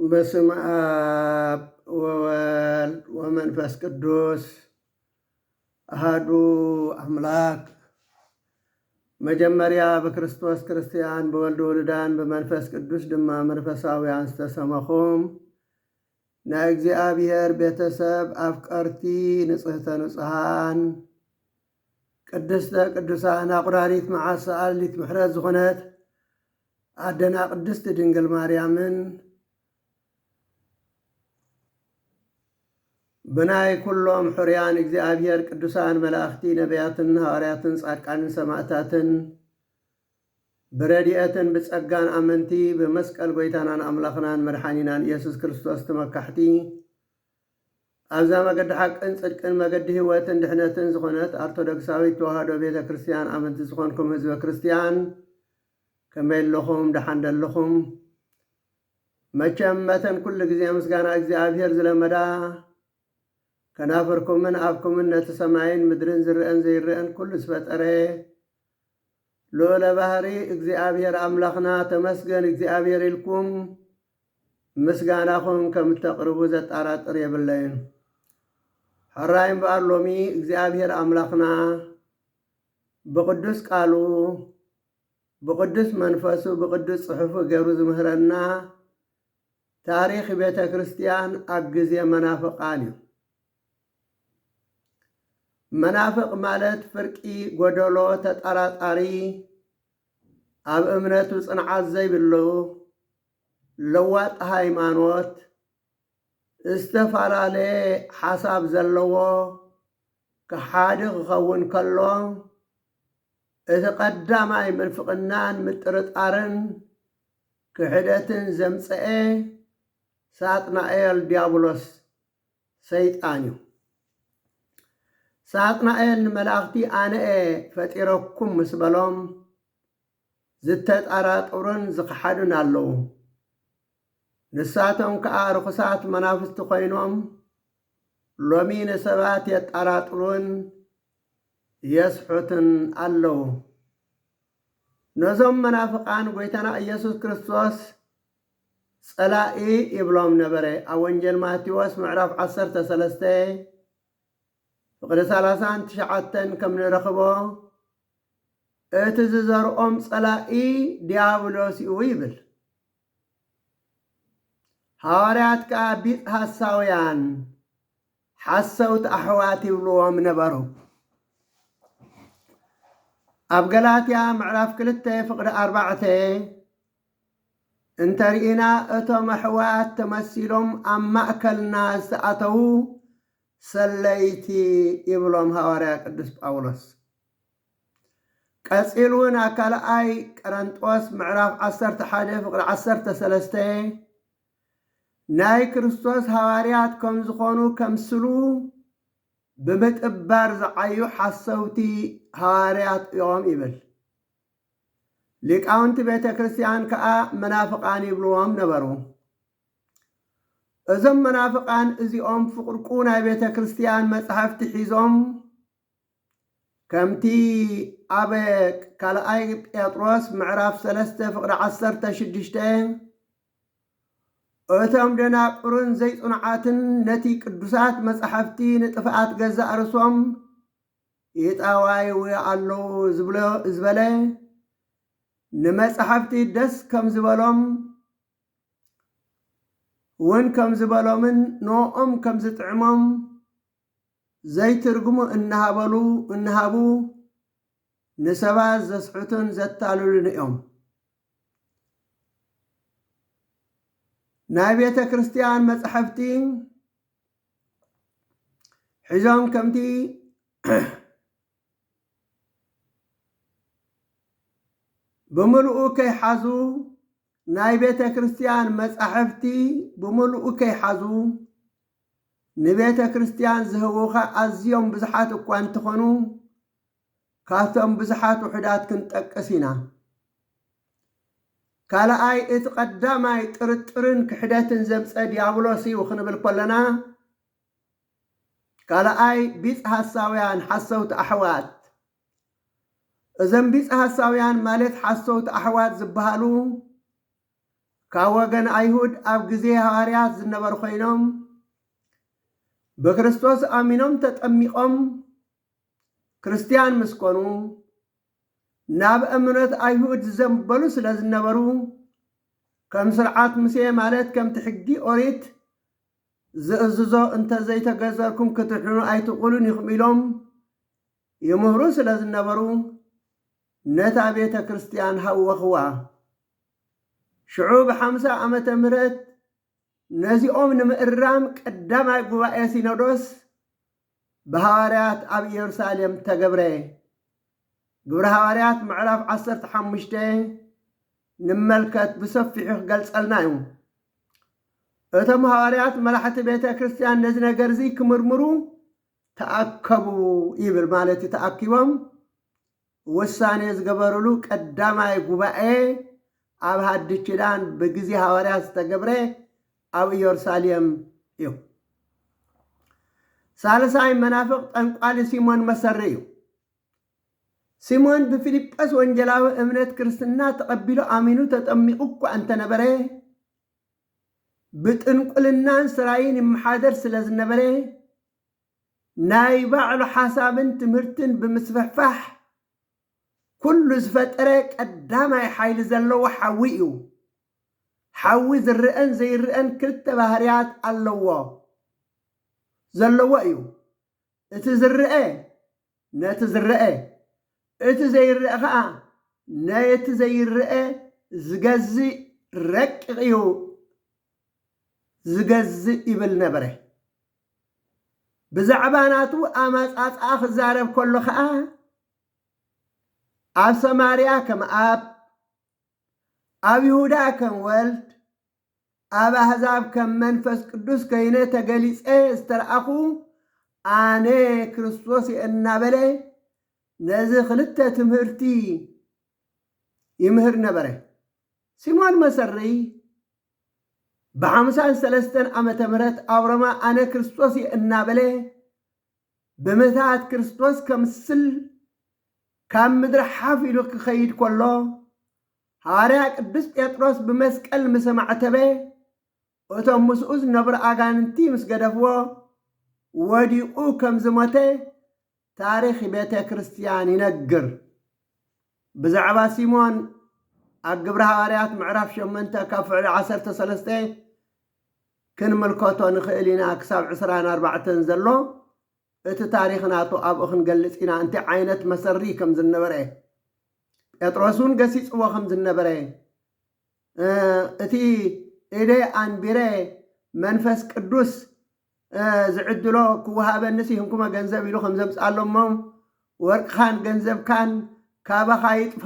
በስመ አብ ወወልድ ወመንፈስ ቅዱስ አሐዱ አምላክ። መጀመሪያ በክርስቶስ ክርስቲያን በወልድ ወልዳን በመንፈስ ቅዱስ ድማ መንፈሳውያን ዝተሰመኹም ናይ እግዚአብሔር ቤተሰብ አፍቀርቲ ንጽሕተ ንጹሓን ቅድስተ ቅዱሳን አቁራሪት መዓሳ አሊት ምሕረት ዝኾነት አደና ቅድስት ድንግል ማርያምን ብናይ ኩሎም ሕርያን እግዚአብሔር ቅዱሳን መላእኽቲ ነቢያትን ሐዋርያትን ጻድቃንን ሰማዕታትን ብረድኤትን ብጸጋን አመንቲ ብመስቀል ጎይታናን አምላኽናን መድኃኒናን ኢየሱስ ክርስቶስ ተመካሕቲ ኣብዛ መገዲ ሓቅን ጽድቅን መገዲ ህይወትን ድሕነትን ዝኾነት ኦርቶዶክሳዊት ተዋህዶ ቤተ ክርስቲያን አመንቲ ዝኾንኩም ህዝበ ክርስቲያን ከመይ ኣለኹም? ደሓን ደለኹም? መቸም መተን ኩሉ ግዜ ምስጋና እግዚአብሔር ዝለመዳ ከናፈርኩምን ኣብኩምን ነቲ ሰማይን ምድርን ዝርአን ዘይርአን ኩሉ ዝፈጠረ ልዑለ ባህሪ እግዚአብሔር አምላኽና ተመስገን እግዚአብሔር ኢልኩም ምስጋናኹም ከም እተቕርቡ ዘጠራጥር የብለይን። ሕራይ እምበኣር ሎሚ እግዚአብሔር አምላኽና ብቅዱስ ቃሉ ብቅዱስ መንፈሱ ብቅዱስ ጽሑፉ ገይሩ ዝምህረና ታሪኽ ቤተ ክርስቲያን ኣብ ግዜ መናፍቃን እዩ። መናፍቅ ማለት ፍርቂ ጎደሎ ተጠራጣሪ ኣብ እምነቱ ጽንዓት ዘይብሉ ለዋጥ ሃይማኖት ዝተፈላለየ ሓሳብ ዘለዎ ክሓዲ ክኸውን ከሎ እቲ ቀዳማይ ምንፍቅናን ምጥርጣርን ክሕደትን ዘምጽአ ሳጥናኤል ዲያብሎስ ሰይጣን እዩ። ሳጥናኤል ንመላእኽቲ ኣነኤ ፈጢረኩም ምስ በሎም ዝተጠራጥሩን ዝኽሓዱን ኣለዉ። ንሳቶም ከዓ ርኩሳት መናፍስቲ ኮይኖም ሎሚ ንሰባት የጠራጥሩን የስሑትን ኣለዉ። ነዞም መናፍቃን ጎይታና ኢየሱስ ክርስቶስ ጸላኢ ይብሎም ነበረ። ኣብ ወንጌል ማቴዎስ ምዕራፍ 13 ፍቅዲ 39 ከም ንረኽቦ እቲ ዝዘርኦም ጸላኢ ዲያብሎስ እዩ ይብል። ሐዋርያት ከዓ ቢጽ ሐሳውያን ሓሰውቲ ኣሕዋት ይብልዎም ነበሩ። ኣብ ገላትያ ምዕራፍ 2 ፍቅዲ 4 እንተሪኢና እቶም ኣሕዋት ተመሲሎም ኣብ ማእከልና ዝተኣተዉ ሰለይቲ ይብሎም ሐዋርያ ቅዱስ ጳውሎስ። ቀጺሉን ኣብ ካልኣይ ቆሮንጦስ ምዕራፍ 11 ፍቅዲ 13 ናይ ክርስቶስ ሐዋርያት ከም ዝኾኑ ከምስሉ ብምጥባር ዝዓዩ ሓሰውቲ ሐዋርያት እዮም ይብል። ሊቃውንቲ ቤተ ክርስቲያን ከዓ መናፍቃን ይብልዎም ነበሩ። እዞም መናፍቃን እዚኦም ፍቁርቁ ናይ ቤተ ክርስቲያን መጽሓፍቲ ሒዞም ከምቲ ኣብ ካልኣይ ጴጥሮስ ምዕራፍ 3 ፍቅዲ 16 እቶም ደናቁርን ዘይጽኑዓትን ነቲ ቅዱሳት መጽሓፍቲ ንጥፍኣት ገዛእ ርእሶም ይጣዋይው ኣለዉ ዝበለ ንመጽሓፍቲ ደስ ከም ዝበሎም እውን ከም ዝበሎምን ንኦም ከም ዝጥዕሞም ዘይትርጉሙ እናሃቡ ንሰባት ዘስሑቱን ዘታልሉን እዮም። ናይ ቤተ ክርስቲያን መጽሓፍቲ ሒዞም ከምቲ ብምልኡ ከይሓዙ ናይ ቤተ ክርስቲያን መጻሕፍቲ ብምልኡ ከይሓዙ ንቤተ ክርስቲያን ዝህቡኻ ኣዝዮም ብዙሓት እኳ እንትኾኑ ካብቶም ብዙሓት ውሕዳት ክንጠቅስ ኢና። ካልኣይ እቲ ቀዳማይ ጥርጥርን ክሕደትን ዘምፀ ዲያብሎስ እዩ ክንብል ከለና፣ ካልኣይ ቢጽ ሐሳውያን ሓሰውቲ ኣሕዋት። እዞም ቢጽ ሐሳውያን ማለት ሓሰውቲ ኣሕዋት ዝበሃሉ كاوغن أيهود أبجزي هاريات زنبر خينهم بكريستوس آمينهم تتأميقهم كريستيان مسكونو ناب أمنت أيهود زنبلو سلازنبرو كم سرعات مسيح مالت كم تحقي أوريت زئززو انت زي تغزركم كتحنو أي تقولون يخميلهم يمهرو سلازنبرو نتا بيت كريستيان هو خوا شعوب 50 عامة مرت نزيهم نمقرام قدام قبائي سينودوس بهواريات أب يرساليم تقبره قبر هواريات معرف 15 نملكت بصفيح قلص النايو اتم هواريات ملاحة بيت كريستيان نزنا قرزي كمرمرو تأكبوا يبل مالتي تأكبهم وساني زقبرلو قدام قبائي أب هاد الشدان بجزي هواريات تقبره أب يرساليم يو ثالثاي منافق أنقال سيمون مسريو سيمون بفيليبس وانجلاو امنت كريستنا تقبلو آمينو تتأميقوكو أنت نبره بتنقلنا سرايين محادر سلاز نبره نايبع له حسابن تمرتن بمسفحفح كل زفترك قدامي حيل زلو حويو حوي زرقن زي الرقن كلت بهريات اللوه زلو ايو اتزرقه نتزرقه اتزيرقه نيتزيرقه زغزي رقيو زغزي يبل نبره بزعباناتو اماص اصاخ زارب كله خا اب سماريا كم اب يهودا كم ولد اب احزاب كم منفس قدوس كينه تغليص استرأخو اني كريستوس انابله نزي خلته تمهرتي يمهر نبره سيمون مسري ب53 عامة مرت أورما أنا كريستوسي النابله بمثات كريستوس كمسل كم مدر حافلو كخيد كله هاريا قدس بيطرس بمسكال مسمعتبه وتم مسؤوز نبر آغانتي مسقدفو وديقو كم زمته تاريخ بيت كريستيان ينقر بزعبا سيمون أقبر هاريات معرف شمنتا كفعل 13 كن ملكوتو نخيلينا كساب 24 زلو ات تاريخنا تو اب اخن قلصينا انت عينت مسري كم زنبره يطرسون قسيص وخم زنبره اتي ايدي انبيره منفس قدوس زعدلو كوهاب النسيهم ገንዘብ ይሉ خمزمص አለሞም ወርቅ خان ገንዘብ ካን ካባኻ ይጥፋ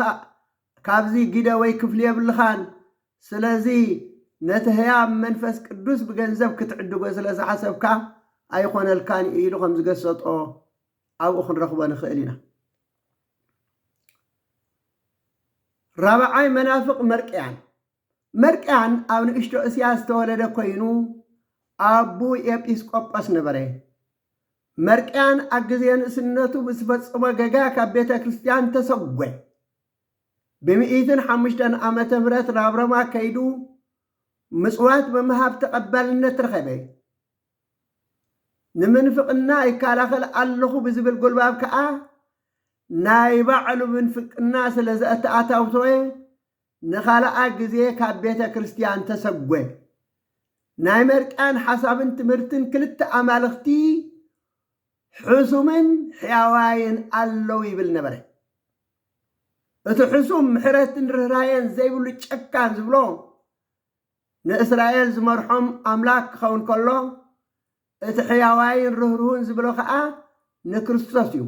ካብዚ ግደ ወይ ክፍል የብልኻን ስለዚ ነተህያ መንፈስ ቅዱስ በገንዘብ ክትዕድጎ ስለዚ ሓሰብካ ኣይኾነልካን ኢሉ ከም ዝገሰጦ ኣብኡ ክንረኽቦ ንኽእል ኢና ራብዓይ መናፍቅ መርቅያን ኣብ ንእሽቶ እስያ ዝተወለደ ኮይኑ አቡ ኤጲስቆጶስ ነበረ መርቅያን አግዜ ንእስነቱ ብዝፈጽሞ ገጋ ካብ ቤተ ክርስቲያን ተሰጎ ب105 ዓመተ ምህረት ራብረማ ከይዱ ምጽዋት በመሃብ ተቀባልነት ረኸበ ንምንፍቅና ይካላኸል ኣለኹ ብዝብል ጎልባብ ከዓ ናይ ባዕሉ ምንፍቅና ስለዘኣተኣታውተወ ንኻልኣ ግዜ ካብ ቤተ ክርስቲያን ተሰጎ ናይ መርቅያን ሓሳብን ትምህርትን ክልተ ኣማልኽቲ ሕሱምን ሕያዋይን ኣለው ይብል ነበረ እቲ ሕሱም ምሕረትን ርህራሄን ዘይብሉ ጨካን ዝብሎ ንእስራኤል ዝመርሖም ኣምላክ ክኸውን ከሎ እቲ ሕያዋይን ርህሩህን ዝብሎ ከዓ ንክርስቶስ እዩ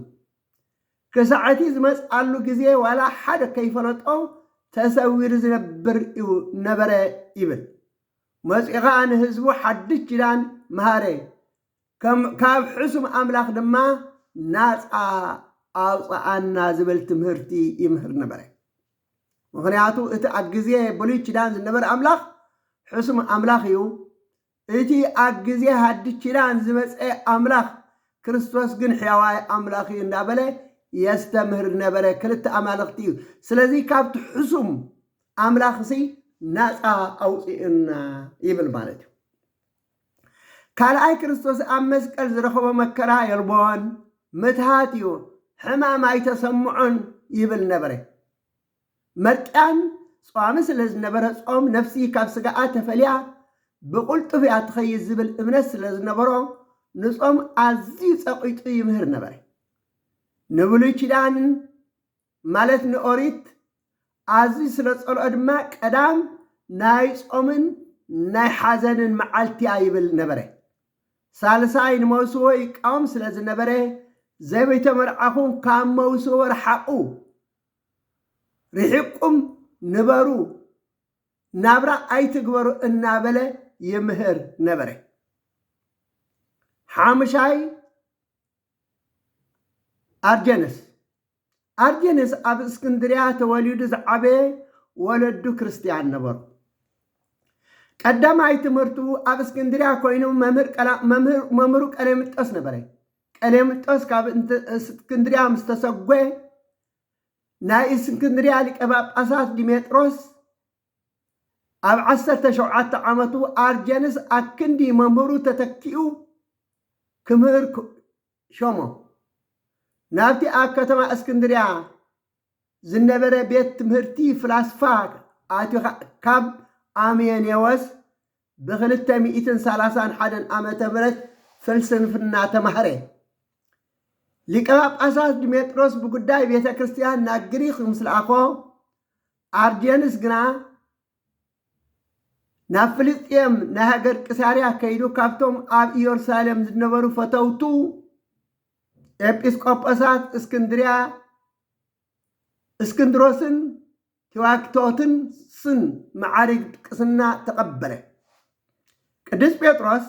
ክሳዕቲ ዝመጽኣሉ ግዜ ዋላ ሓደ ከይፈለጦ ተሰዊር ዝነብር እዩ ነበረ ይብል መጽኢኻ ንህዝቡ ሓድሽ ኪዳን መሃረ ካብ ሕሱም ኣምላኽ ድማ ናፃ ኣውፅኣና ዝብል ትምህርቲ ይምህር ነበረ ምክንያቱ እቲ ኣብ ግዜ ብሉይ ኪዳን ዝነበረ ኣምላኽ ሕሱም ኣምላኽ እዩ እቲ ኣብ ግዜ ሓድሽ ኪዳን ዝመፀ ኣምላኽ ክርስቶስ ግን ሕያዋይ ኣምላኽ እዩ እንዳበለ የስተምህር ነበረ ክልተ ኣማልኽቲ እዩ ስለዚ ካብቲ ሕሱም ኣምላኽ ሲ ናፃ ኣውፂኡና ይብል ማለት እዩ ካልኣይ ክርስቶስ ኣብ መስቀል ዝረኸቦ መከራ የልቦን ምትሃት እዩ ሕማም ኣይተሰምዖን ይብል ነበረ መርቅያን ጿሚ ስለ ዝነበረ ጾም ነፍሲ ካብ ስጋኣ ተፈልያ ብቁልጡፍ እያ ትኸይድ ዝብል እምነት ስለ ዝነበሮ ንጾም ኣዝዩ ፀቂጡ ይምህር ነበረ ንብሉይ ኪዳን ማለት ንኦሪት ኣዝዩ ስለ ፀልኦ ድማ ቀዳም ናይ ጾምን ናይ ሓዘንን መዓልቲያ ይብል ነበረ ሳልሳይ ንመውስዎ ይቃወም ስለ ዝነበረ ዘይበይተመርዓኹም ካብ መውስዎ ረሓቁ ርሒቁም ንበሩ ናብራ ኣይትግበሩ እናበለ ይምህር ነበረ ሓሙሻይ ኣርጀንስ ኣብ እስክንድርያ ተወሊዱ ዝዓበየ ወለዱ ክርስቲያን ነበሩ ቀዳማይ ትምህርቱ ኣብ እስክንድርያ ኮይኑ መምህሩ ቀሌምንጦስ ነበረ ቀሌምንጦስ ካብ እስክንድርያ ምስ ተሰጎየ ናይ እስክንድርያ ሊቀ ጳጳሳት ዲሜጥሮስ ኣብ 17 ዓመቱ ኣርጀንስ ኣብ ክንዲ መምህሩ ተተኪኡ ክምህር ሾሞ ናብቲ ኣብ ከተማ እስክንድርያ ዝነበረ ቤት ትምህርቲ ፍላስፋ ኣትዩ ካብ ኣሜኔዎስ ብ231 ዓመተ ምህረት ፍልስፍና ተማህረ ሊቀ ጳጳሳት ዲሜጥሮስ ብጉዳይ ቤተ ክርስቲያን ናብ ግሪክ ምስ ለኣኾ ኣርጀንስ ግና ናብ ፍልስጥኤም ናይ ሃገር ቅሳርያ ከይዱ ካብቶም ኣብ ኢየሩሳሌም ዝነበሩ ፈተውቱ ኤጲስቆጶሳት እስክንድሮስን ቴዋክቶትን መዓርግ ቅስና ተቐበለ ቅዱስ ጴጥሮስ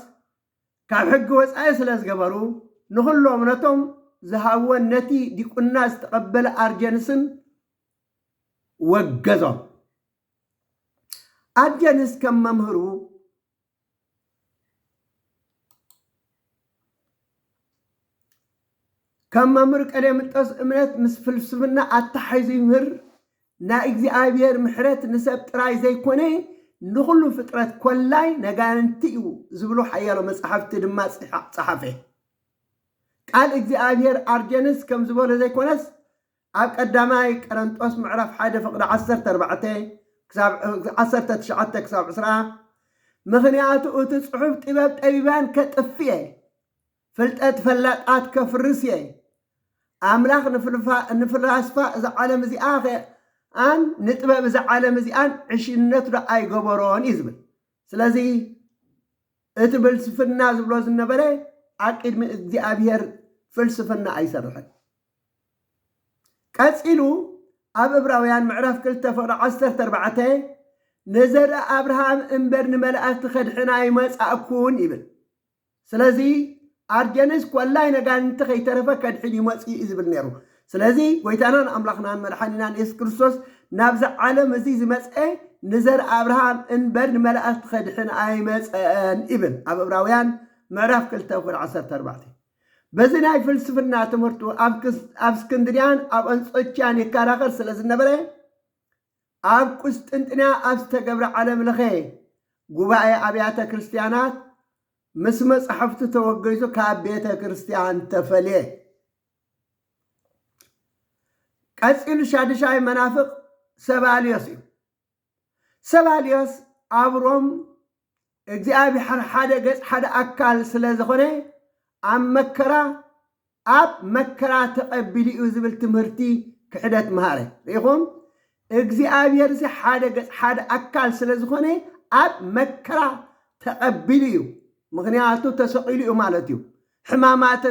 ካብ ሕጊ ወፃኢ ስለ ዝገበሩ ንኩሉ እምነቶም ዝሃብዎን ነቲ ዲቁና ዝተቐበለ ኣርጀንስን ወገዞም ኣርጀንስ ከም መምህሩ ቀሌምንጦስ እምነት ምስ ፍልስፍና ኣተሓይዙ ይምህር ናይ እግዚኣብሔር ምሕረት ንሰብ ጥራይ ዘይኮነ ንኩሉ ፍጥረት ኮላይ ነጋንንቲ እዩ ዝብሉ ሓያሎ መፅሓፍቲ ድማ ፀሓፈ ቃል እግዚኣብሔር ኣርጀንስ ከም ዝበሎ ዘይኮነስ ኣብ ቀዳማይ ቀረንጦስ ምዕራፍ 1 ፍቅዲ 14 ክሳብ 19 ክሳብ 20 ምክንያቱ እቲ ፅሑፍ ጥበብ ጠቢባን ከጥፍየ ፍልጠት ፈላጣት ከፍርስየ ኣምላኽ ንፍላስፋ እዚ ዓለም እዚኣ ኣን ንጥበብ እዚ ዓለም እዚኣን ዕሽነቱ ኣይገበሮን እዩ ዝብል ስለዚ እቲ ፍልስፍና ዝብሎ ዝነበረ ኣብ ቅድሚ እግዚኣብሔር ፍልስፍና ኣይሰርሕን ቀፂሉ ኣብ ዕብራውያን ምዕራፍ 2 ፍቅዲ 14 ንዘርአ ኣብርሃም እምበር ንመላእክቲ ከድሕና ይመጻእኩን ይብል ስለዚ ኣርጀንስ ኮላይ ነጋንንቲ ከይተረፈ ከድሕን ይመጽእ እዩ ዝብል ነይሩ ስለዚ ጎይታናን ኣምላኽናን መድሓኒናን ኢየሱስ ክርስቶስ ናብዚ ዓለም እዚ ዝመፅአ ንዘርአ ኣብርሃም እምበር ንመላእክቲ ከድሕን ኣይመፅአን ይብል ኣብ ዕብራውያን ምዕራፍ 2 ፍቅዲ 14 በዚ ናይ ፍልስፍና ትምህርቱ ኣብ እስክንድርያን ኣብ አንጾኪያን ይከራከር ስለ ዝነበረ ኣብ ቁስጥንጥንያ ኣብ ዝተገብረ ዓለም ለኸ ጉባኤ ኣብያተ ክርስቲያናት ምስ መጽሓፍቱ ተወገይቱ ካብ ቤተ ክርስቲያን ተፈልየ ቀፂሉ ሻድሻይ መናፍቅ ሰባልዮስ እዩ ሰባልዮስ ኣብ ሮም እግዚኣብሔር ሓደ ገጽ ሓደ ኣካል ስለ ዝኾነ ኣብ መከራ ተቐቢሉ እዩ ዝብል ትምህርቲ ክሕደት መሃረ ሪኢኹም እግዚኣብሔር እዚ ሓደ ገጽ ሓደ ኣካል ስለ ዝኾነ ኣብ መከራ ተቐቢሉ እዩ ምክንያቱ ተሰቂሉ እዩ ማለት እዩ ሕማማት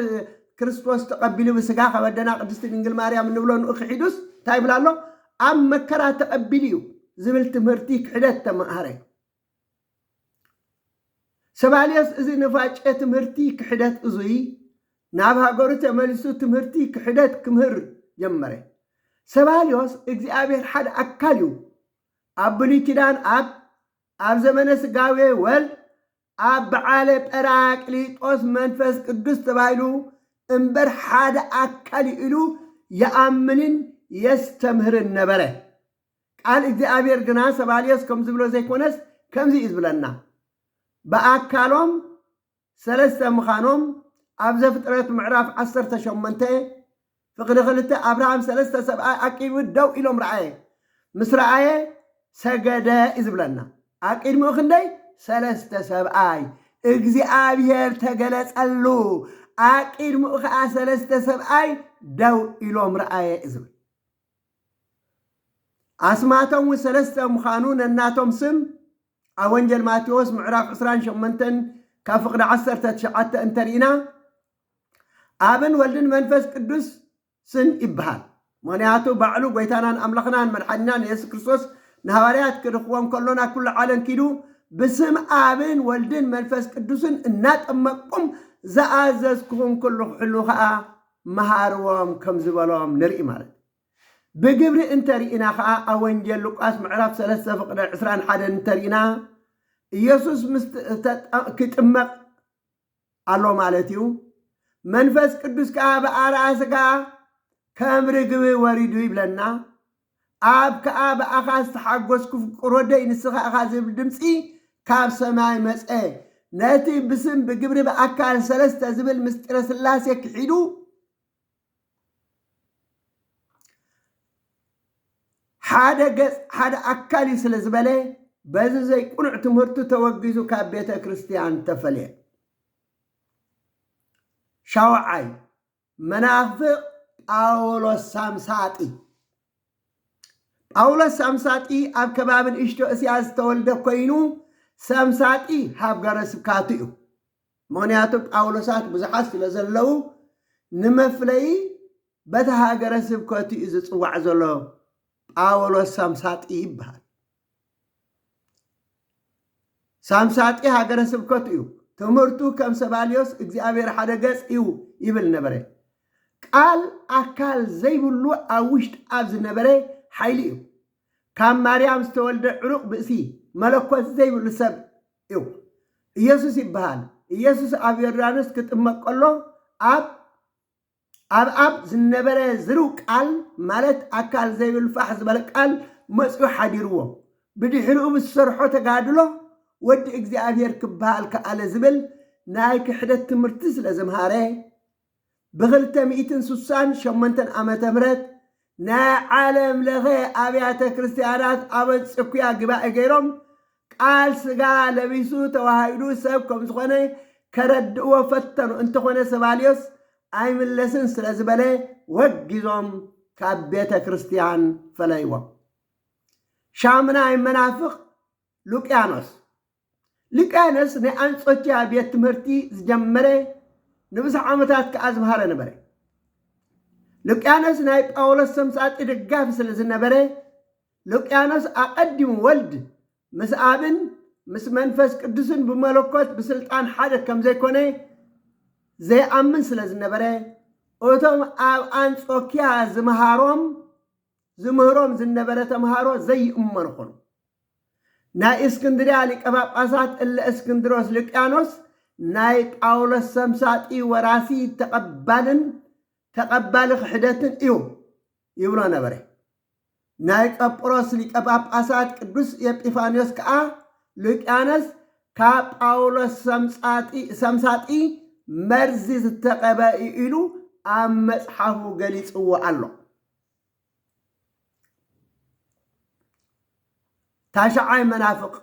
ክርስቶስ ተቐቢሉ ብስጋ ከበደና ቅድስቲ ድንግል ማርያም ንብሎ ንእኽሒዱስ እንታይ ይብላ ኣሎ ኣብ መከራ ተቐቢሉ እዩ ዝብል ትምህርቲ ክሕደት ተመሃረ ሰባልዮስ እዚ ንፋጨ ትምህርቲ ክሕደት እዙይ ናብ ሃገሩ ተመሊሱ ትምህርቲ ክሕደት ክምህር ጀመረ ሰባልዮስ እግዚኣብሔር ሓደ ኣካል እዩ ኣብ ብሉይ ኪዳን ኣብ ዘመነ ስጋዌ ወልድ ኣብ በዓለ ጰራቅሊጦስ መንፈስ ቅዱስ ተባሂሉ እምበር ሓደ ኣካል ኢሉ የኣምንን የስተምህርን ነበረ ቃል እግዚአብሔር ግና ሰባልዮስ ከም ዝብሎ ዘይኮነስ ከምዚ ይዝብለና በአካሎም ሰለስተ ምዃኖም ኣብ ዘፍጥረት ምዕራፍ 18 ፍቅዲ 2 አብርሃም ሰለስተ ሰብኣይ አቂዱ ደው ኢሎም ረአየ ምስ ረአየ ሰገደ ይዝብለና አቂድሚኡ ክንደይ ሰለስተ ሰብኣይ እግዚአብሔር ተገለጸሉ አቂድሚኡ ከዓ ሰለስተ ሰብኣይ ደው ኢሎም ረአየ ይዝብል አስማቶም ሰለስተ ምዃኑ ነናቶም ስም ኣብ ወንጌል ማቴዎስ ምዕራፍ 28 ካብ ፍቅዲ 19 እንተሪእና አብን ወልድን መንፈስ ቅዱስ ስን ይበሃል ምክንያቱ ባዕሉ ጎይታናን አምላኽናን መድሓኒናን ኢየሱስ ክርስቶስ ንሐዋርያት ክድኽዎም ከሎና ኩሉ ዓለም ኪዱ ብስም አብን ወልድን መንፈስ ቅዱስን እናጠመቁም ዝኣዘዝኩኹም ኩሉ ክሕሉ ከዓ መሃርዎም ከም ዝበሎም ንርኢ ማለት ብግብሪ እንተሪእና ከዓ ኣብ ወንጌል ሉቃስ ምዕራፍ 3 ፍቅዲ 21 እንተሪእና ኢየሱስ ክጥመቕ ኣሎ ማለት እዩ መንፈስ ቅዱስ ከዓ ብኣርአያ ሥጋ ከም ርግቢ ወሪዱ ይብለና ኣብ ከዓ ብኣኻ ዝተሓጐስኩ ፍቁር ወደይ ንስኻ ኢኻ ዝብል ድምፂ ካብ ሰማይ መፀ ነቲ ብስም ብግብሪ ብኣካል ሰለስተ ዝብል ምስጢረ ስላሴ ክሒዱ ሓደ ገጽ ሓደ ኣካል እዩ ስለ ዝበለ በዚ ዘይቁኑዕ ትምህርቱ ተወጊዙ ካብ ቤተ ክርስቲያን ተፈልየ ሻውዓይ መናፍቅ ጳውሎስ ሳምሳጢ ጳውሎስ ሳምሳጢ ኣብ ከባቢ ንእሽቶ እስያ ዝተወልደ ኮይኑ ሳምሳጢ ሃገረ ስብካቱ እዩ ምክንያቱ ጳውሎሳት ብዙሓት ስለ ዘለው ንመፍለይ በታ ሃገረ ስብከቱ እዩ ዝፅዋዕ ዘሎ ጳውሎስ ሳምሳጢ ይበሃል ሳምሳጢ ሃገረ ስብከቱ እዩ ትምህርቱ ከም ሰባልዮስ እግዚአብሔር ሓደ ገጽ እዩ ይብል ነበረ ቃል ኣካል ዘይብሉ ኣብ ውሽጢ ኣብ ዝነበረ ሓይሊ እዩ ካብ ማርያም ዝተወልደ ዕሩቕ ብእሲ መለኮት ዘይብሉ ሰብ እዩ ኢየሱስ ይበሃል ኢየሱስ ኣብ ዮርዳኖስ ክጥመቅ ከሎ ኣብ ዝነበረ ዝርው ቃል ማለት ኣካል ዘይብሉ ፋሕ ዝበለ ቃል መፅኡ ሓዲርዎ ብድሕሪኡ ብዝሰርሖ ተጋድሎ ወዲ እግዚአብሔር ክበሃል ከኣለ ዝብል ናይ ክሕደት ትምህርቲ ስለ ዘምሃረ ብ268 ዓመተ ምህረት ናይ ዓለም ለኸ ኣብያተ ክርስቲያናት ኣብ አንጾኪያ ጉባኤ ገይሮም ቃል ስጋ ለቢሱ ተዋሂዱ ሰብ ከም ዝኾነ ከረድእዎ ፈተኑ እንተኾነ ሰባልዮስ ኣይምለስን ስለ ዝበለ ወጊዞም ካብ ቤተ ክርስቲያን ፈለይዎም ሻምናይ መናፍቅ ሉቅያኖስ ናይ አንጾኪያ ቤት ትምህርቲ ዝጀመረ ንብዙሕ ዓመታት ከዓ ዝምሃረ ነበረ ሉቅያኖስ ናይ ጳውሎስ ሳምሳጢ ደጋፊ ስለ ዝነበረ ሉቅያኖስ ኣቀዲሙ ወልድ ምስ አብን ምስ መንፈስ ቅዱስን ብመለኮት ብስልጣን ሓደ ከም ዘይኮነ ዘይኣምን ስለ ዝነበረ እቶም ኣብ አንጾኪያ ዝምህሮም ዝነበረ ተምሃሮ ዘይእመኑ ኮኑ ናይ እስክንድርያ ሊቀ ጳጳሳት እለ እስክንድሮስ ሉቅያኖስ ናይ ጳውሎስ ሳምሳጢ ወራሲ ተቐባሊ ክሕደትን እዩ ይብሎ ነበረ ናይ ቀጵሮስ ሊቀ ጳጳሳት ቅዱስ ኤጲፋንዮስ ከዓ ሉቅያኖስ ካብ ጳውሎስ ሳምሳጢ መርዚ ዝተቐበ ኢሉ ኣብ መጽሓፉ ገሊጽዎ ኣሎ ታሽዓይ መናፍቅ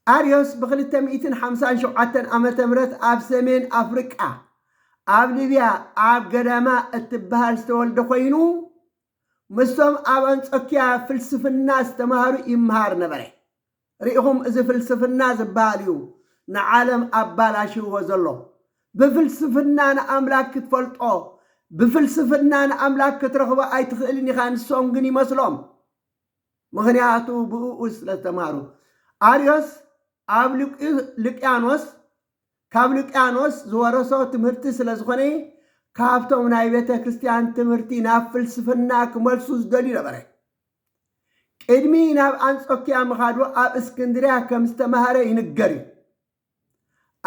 አርዮስ ብ257 ዓመተ ምህረት ኣብ ሰሜን ኣፍሪቃ ኣብ ሊብያ ኣብ ገዳማ እትበሃል ዝተወልደ ኮይኑ ምስቶም ኣብ አንጾኪያ ፍልስፍና ዝተምሃሩ ይምሃር ነበረ ርኢኹም እዚ ፍልስፍና ዝበሃል እዩ ንዓለም ኣባላሽዎ ዘሎ ብፍልስፍና ንኣምላክ ክትፈልጦ ብፍልስፍና ንኣምላክ ክትረኽቦ ኣይትኽእልን ኢኻ ንሶም ግን ይመስሎም ምክንያቱ ብኡ ስለተምሃሩ አርዮስ ኣብ ካብ ሉቅያኖስ ዝወረሶ ትምህርቲ ስለ ዝኾነ ካብቶም ናይ ቤተ ክርስቲያን ትምህርቲ ናብ ፍልስፍና ክመልሱ ዝደልዩ ነበረ ቅድሚ ናብ አንጾኪያ ምኻዱ ኣብ እስክንድርያ ከም ዝተምሃረ ይንገር እዩ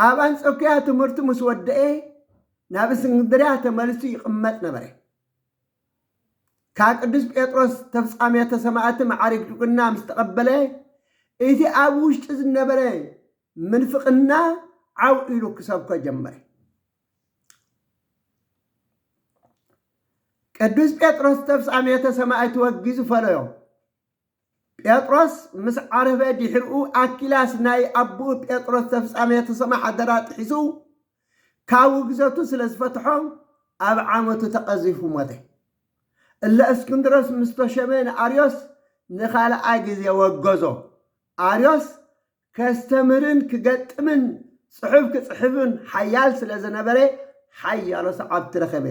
ኣብ አንጾኪያ ትምህርቲ ምስ ወደአ ናብ እስክንድርያ ተመልሱ ይቕመጥ ነበረ ቅዱስ ጴጥሮስ ተፍጻሜተ ሰማዕቲ ማዕሪግ ድቁና ምስ ተቀበለ እቲ ኣብ ውሽጢ ዝነበረ ምንፍቅና ዓውኢሉ ክሰብኮ ጀመረ። ቅዱስ ጴጥሮስ ተፍጻሜተ ሰማዕቲ ወጊዙ ፈለዮ። ጴጥሮስ ምስ ዓረፈ ድሕሪኡ ኣኪላስ ናይ ኣቦኡ ጴጥሮስ ተፍጻሜተ ሰማዕ ኣደራ ጥሒሱ ካብ ውግዘቱ ስለ ዝፈትሖ ኣብ ዓመቱ ተቐዚፉ ሞተ። እለ እስክንድሮስ ምስ ተሸመ ንኣርዮስ ንኻልኣይ ግዜ ወገዞ። ኣርዮስ ከስተምህርን ክገጥምን ጽሑፍ ክጽሕፍን ሓያል ስለ ዝነበረ ሓያሎ ሰዓብቲ ረኸበ።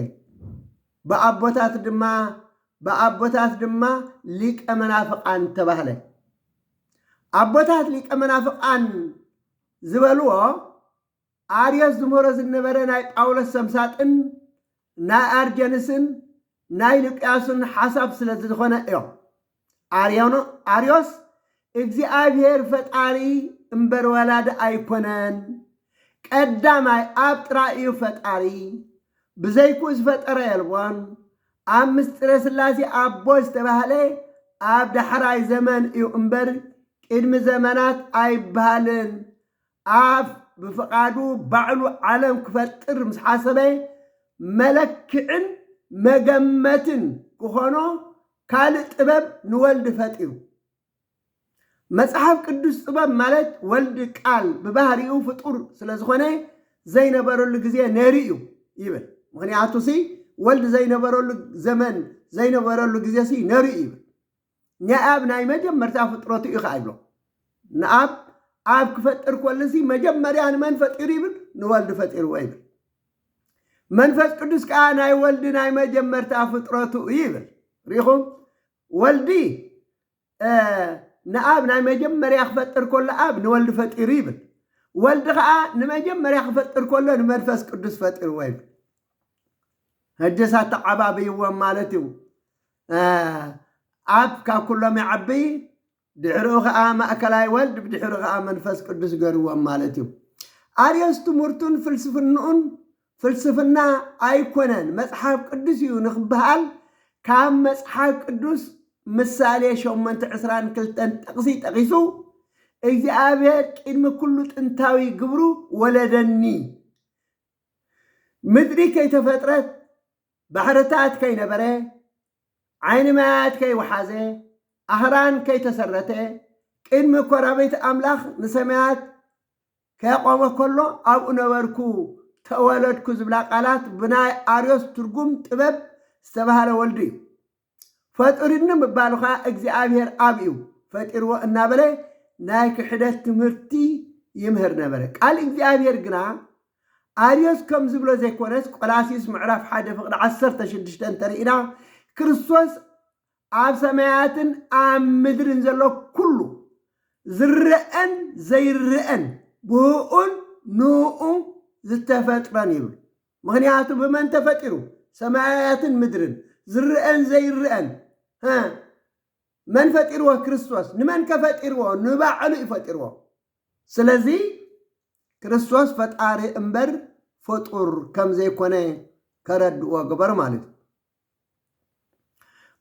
ብኣቦታት ድማ ሊቀ መናፍቃን ተባህለ። ኣቦታት ሊቀ መናፍቃን ዝበልዎ ኣርዮስ ዝመሮ ዝነበረ ናይ ጳውሎስ ሰምሳጥን ናይ ኣርጀንስን ናይ ሉቅያስን ሓሳብ ስለ ዝኾነ እዮም። ኣርዮስ እግዚአብሔር ፈጣሪ እምበር ወላዲ ኣይኮነን፣ ቀዳማይ ኣብ ጥራእዩ ፈጣሪ ብዘይኩ ዝፈጠረ የልቦን፣ ኣብ ምስጢረ ሥላሴ ኣቦ ዝተባህለ ኣብ ዳሕራይ ዘመን እዩ እምበር ቅድሚ ዘመናት ኣይበሃልን። ኣብ ብፍቃዱ ባዕሉ ዓለም ክፈጥር ምስ ሓሰበ መለክዕን መገመትን ክኾኖ ካልእ ጥበብ ንወልዲ ፈጢሩ። መጽሓፍ ቅዱስ ጥበብ ማለት ወልዲ ቃል ብባህሪኡ ፍጡር ስለ ዝኾነ ዘይነበረሉ ግዜ ነይሩ እዩ ይብል። ምክንያቱ ወልዲ ዘይነበረሉ ዘመን ዘይነበረሉ ግዜ ነይሩ እዩ ይብል። ንኣብ ናይ መጀመርታ ፍጥረቱ እዩ ከዓ ይብሎ። ንኣብ ኣብ ክፈጥር ኮሉ መጀመርያ ንመን ፈጢሩ ይብል? ንወልዲ ፈጢርዎ ይብል። መንፈስ ቅዱስ ከዓ ናይ ወልዲ ናይ መጀመርታ ፍጥረቱ ይብል። ሪኹም ወልዲ ንኣብ ናይ መጀመርያ ክፈጥር ኮሎ ኣብ ንወልዲ ፈጢሩ ይብል። ወልዲ ከዓ ንመጀመርያ ክፈጥር ኮሎ ንመንፈስ ቅዱስ ፈጢርዎ ይብል። ህጀሳት ተዓባብይዎም ማለት እዩ። ኣብ ካብ ኩሎም ይዓቢ፣ ድሕሪኡ ከዓ ማእከላይ ወልድ፣ ብድሕሪኡ ከዓ መንፈስ ቅዱስ ገርዎም ማለት እዩ። ኣርዮስ ትምህርቱን ፍልስፍንኡን ፍልስፍና ኣይኮነን መጽሓፍ ቅዱስ እዩ ንኽበሃል ካብ መጽሓፍ ቅዱስ ምሳሌ 8:22 ጠቕሲ ጠቂሱ እግዚአብሔር ቅድሚ ኩሉ ጥንታዊ ግብሩ ወለደኒ፣ ምድሪ ከይተፈጥረት ባሕርታት ከይነበረ ዓይኒ ማያት ከይወሓዘ ኣኽራን ከይተሰረተ ቅድሚ ኮራቤት ኣምላኽ ንሰማያት ከቆመ ከሎ ኣብኡ ነበርኩ ተወለድኩ ዝብላ ቃላት ብናይ ኣርዮስ ትርጉም ጥበብ ዝተባሃለ ወልዲ እዩ። ፈጡርኒ ምባሉ ከዓ እግዚአብሔር ኣብ እዩ ፈጢርዎ እናበለ ናይ ክሕደት ትምህርቲ ይምህር ነበረ። ቃል እግዚአብሔር ግና ኣርዮስ ከም ዝብሎ ዘይኮነስ ቆላሲስ ምዕራፍ 1:16 እንተሪእና ክርስቶስ ኣብ ሰማያትን ኣብ ምድርን ዘሎ ኩሉ ዝርአን ዘይርአን ብኡን ንኡ ዝተፈጥረን ይብል። ምክንያቱ ብመን ተፈጢሩ? ሰማያትን ምድርን ዝርአን ዘይርአን መን ፈጢርዎ? ክርስቶስ። ንመን ከፈጢርዎ? ንባዕሉ ይፈጢርዎ። ስለዚ ክርስቶስ ፈጣሪ እምበር ፍጡር ከም ዘይኮነ ከረድዎ ገበር ማለት እዩ።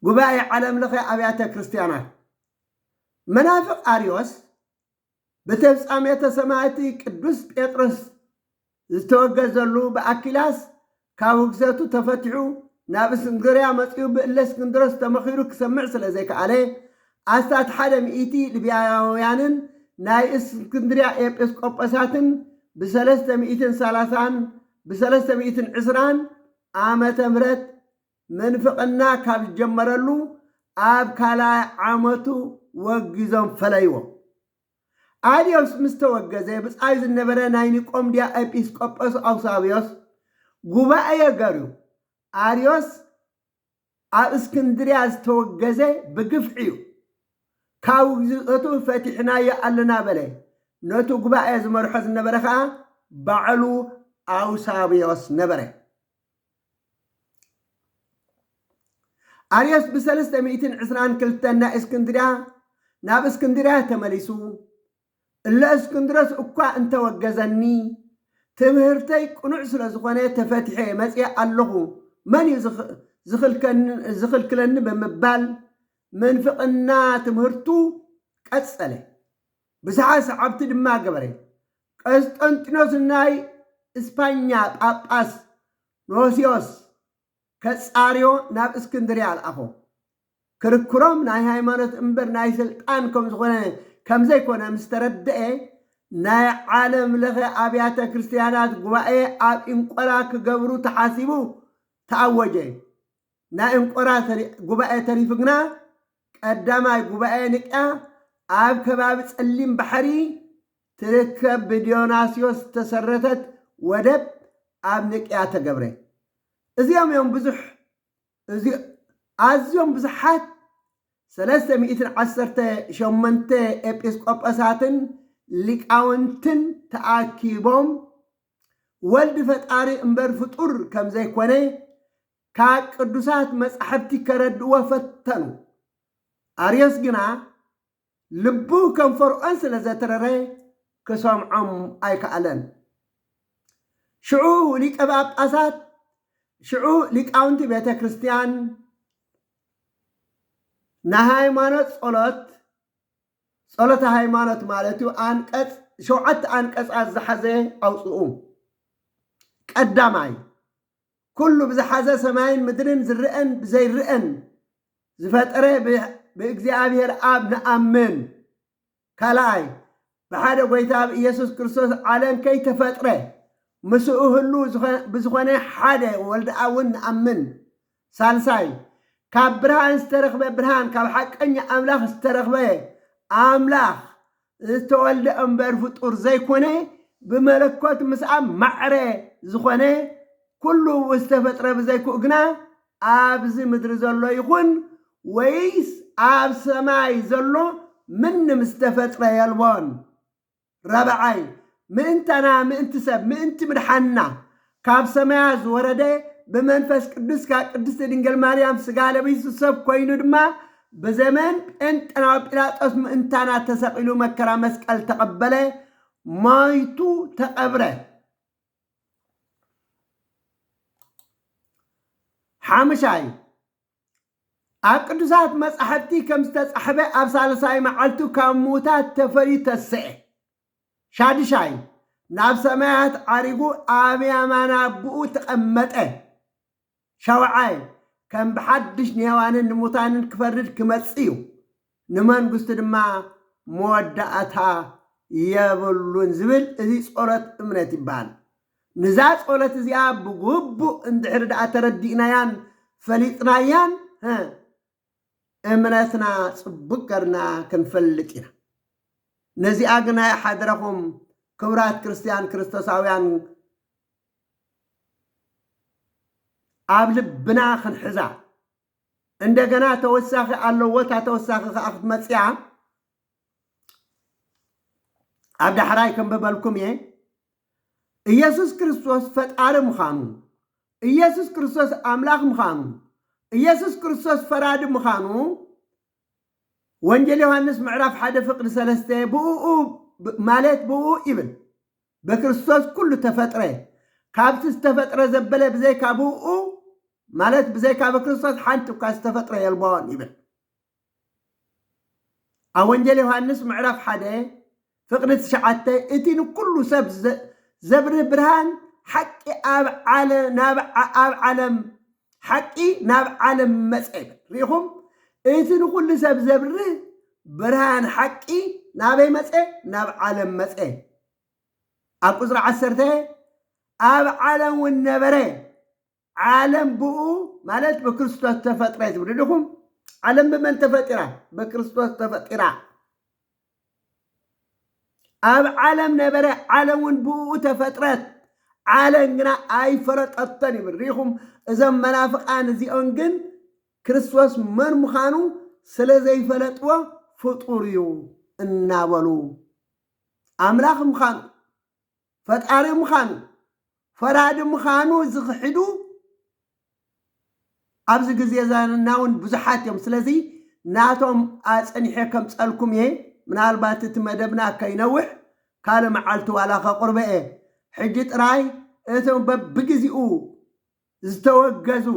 ጉባኤ ዓለም ለኸ ኣብያተ ክርስቲያናት መናፍቅ ኣርዮስ ብተፍጻሜተ ሰማዕቲ ቅዱስ ጴጥሮስ ዝተወገዘሉ ብኣኪላስ ካብ ውግዘቱ ተፈቲሑ ናብ እስክንድርያ መጺኡ ብእለ እስክንድሮስ ተመኺሩ ክሰምዕ ስለ ዘይከኣለ ኣስታት 100 ልብያውያንን ናይ እስክንድርያ ኤጲስቆጶሳትን ብ330 ብ320 ዓመተ ምህረት መንፍቅና ካብ ዝጀመረሉ ኣብ ካልኣይ ዓመቱ ወጊዞም ፈለይዎ። ኣርዮስ ምስ ተወገዘ ብጻይ ዝነበረ ናይ ኒቆምድያ ኤጲስቆጶስ ኣውሳብዮስ ጉባኤ ገርዩ ኣርዮስ ኣብ እስክንድርያ ዝተወገዘ ብግፍዒ እዩ። ካብ ውግዘቱ ፈቲሕናዮ ኣለና በለ። ነቱ ጉባኤ ዝመርሖ ዝነበረ ከዓ ባዕሉ ኣውሳብዮስ ነበረ። ኣርዮስ ብ322 ናብ እስክንድርያ ተመሊሱ እለ እስክንድሮስ እኳ እንተወገዘኒ ትምህርተይ ቁኑዕ ስለ ዝኾነ ተፈቲሐ መጽአ ኣለኹ መን እዩ ዝኽልክለኒ ብምባል መንፍቕና ትምህርቱ ቀጸለ ብዙሓት ሰዓብቲ ድማ ገበረ ቀስጠንጢኖስ ናይ እስፓኛ ጳጳስ ኖሲዮስ ከጻርዮ ናብ እስክንድርያ አልኣኾ ክርክሮም ናይ ሃይማኖት እምበር ናይ ስልጣን ከም ዘይኮነ ምስ ተረድአ ናይ ዓለም ለኸ ኣብያተ ክርስቲያናት ጉባኤ ኣብ እንቆራ ክገብሩ ተሓሲቡ ተኣወጀ ናይ እንቆራ ጉባኤ ተሪፉ ግና ቀዳማይ ጉባኤ ንቅያ ኣብ ከባቢ ጸሊም ባሕሪ ትርከብ ብዲዮናስዮስ ተሰረተት ወደብ ኣብ ንቅያ ተገብረ ኣዝዮም ብዙሓት 318 ኤጲስቆጶሳትን ሊቃውንትን ተኣኪቦም ወልዲ ፈጣሪ እምበር ፍጡር ከም ዘይኮነ ካብ ቅዱሳት መጻሕፍቲ ከረድእዎ ፈተኑ ኣርዮስ ግና ልቡ ከም ፈርዖን ስለ ዘተረረ ክሰምዖም ኣይከኣለን ሽዑ ሊቀ ጳጳሳት ሽዑ ሊቃውንቲ ቤተ ክርስቲያን ንሃይማኖት ጸሎተ ሃይማኖት ማለት አንቀጽ 7 አንቀጻት ዝሓዘ ኣውፅኡ ቀዳማይ ኩሉ ብዝሓዘ ሰማይን ምድርን ዝርአን ብዘይርአን ዝፈጠረ ብእግዚአብሔር ኣብ ንኣምን ካልኣይ ብሓደ ጎይታ ኢየሱስ ክርስቶስ ዓለም ከይተፈጥረ ምስኡ ህሉ ብዝኾነ ሓደ ወልዲ እውን ንኣምን ሳልሳይ ካብ ብርሃን ዝተረኽበ ብርሃን ካብ ሓቀኛ ኣምላኽ ዝተረኽበ ኣምላኽ ዝተወልደ እምበር ፍጡር ዘይኮነ ብመለኮት ምስኣብ ማዕረ ዝኾነ ኩሉ ዝተፈጥረ ብዘይክኡ ግና ኣብዚ ምድሪ ዘሎ ይኹን ወይስ ኣብ ሰማይ ዘሎ ምንም ዝተፈጥረ የልቦን ረብዓይ ምእንተና ምእንቲ ሰብ ምእንቲ ምድሓና ካብ ሰማያ ዝወረደ ብመንፈስ ቅዱስ ካብ ቅድስቲ ድንግል ማርያም ስጋ ለቢሱ ሰብ ኮይኑ ድማ ብዘመን ጴንጤናዊ ጲላጦስ ምእንታና ተሰቂሉ መከራ መስቀል ተቐበለ ሞይቱ ተቐብረ ሓምሻይ ኣብ ቅዱሳት መጻሕፍቲ ከም ዝተጻሕፈ ኣብ ሳልሳይ መዓልቱ ካብ ሙታት ተፈልዩ ተስዐ ሻድሻይ ናብ ሰማያት ዓሪጉ ኣብ ያማና ኣቡኡ ተቐመጠ ሻውዓይ ከም ብሓድሽ ንሄዋንን ንሙታንን ክፈርድ ክመጽእ እዩ ንመንግስቱ ድማ መወዳእታ የብሉን ዝብል እዚ ጸሎት እምነት ይበሃል ንዛ ጸሎት እዚኣ ብግቡእ እንድሕር ደኣ ተረዲእናያን ፈሊጥናያን እምነትና ጽቡቅ ገርና ክንፈልጥ ኢና ነዚኣ ግና ሓድረኹም ክቡራት ክርስቲያን ክርስቶሳውያን ኣብ ልብና ክንሕዛ እንደገና ተወሳኺ ኣለዎ እታ ተወሳኺ ከዓ ክትመጽያ ኣብ ዳሕራይ ከንብበልኩም እየ ኢየሱስ ክርስቶስ ፈጣሪ ምዃኑ ኢየሱስ ክርስቶስ ኣምላኽ ምዃኑ ኢየሱስ ክርስቶስ ፈራዲ ምዃኑ ወንጌል ዮሐንስ ምዕራፍ 1 ፍቅዲ 3 ብኡ ማለት ብኡ ይብል በክርስቶስ ኩሉ ተፈጥረ ካብቲ ዝተፈጥረ ዘበለ ብዘይካ ብኡ ማለት ብዘይካ በክርስቶስ ሓንቲ እኳ ዝተፈጥረ የልቦን ይብል ኣብ ወንጌል ዮሐንስ ምዕራፍ 1 ፍቅዲ 9 እቲ ንኩሉ ሰብ ዘብርህ ብርሃን ሓቂ ኣብ ዓለም መጽ ሪኢኹም እቲ ንኩሉ ሰብ ዘብርህ ብርሃን ሓቂ ናበይ መጽ ናብ ዓለም መጽ ኣብ ቁጽሪ 10 ኣብ ዓለም ወነበረ ዓለም ብኡ ማለት በክርስቶስ ተፈጥረ ትብልልኩም ዓለም በመን ተፈጥራ በክርስቶስ ተፈጥራ ኣብ ዓለም ነበረ ዓለምን ብኡ ተፈጥረት ዓለም ግና ኣይፈለጠተን ይብል ሪኢኹም እዞም መናፍቃን እዚኦም ግን ክርስቶስ መን ምዃኑ ስለ ዘይፈለጥዎ ፍጡር እዩ እናበሉ ኣምላኽ ምዃኑ ፈጣሪ ምዃኑ ፈራዲ ምዃኑ ዝኽሕዱ ኣብዚ ግዜ ዘናውን ብዙሓት እዮም ስለዚ ናቶም ኣጸኒሐ ከም ጸልኩም እየ ምናልባት እቲ መደብና ከይነውሕ ካልእ መዓልቲ ዋላ ከቁርበአ ሕጂ ጥራይ እቶም በብግዚኡ ዝተወገዙ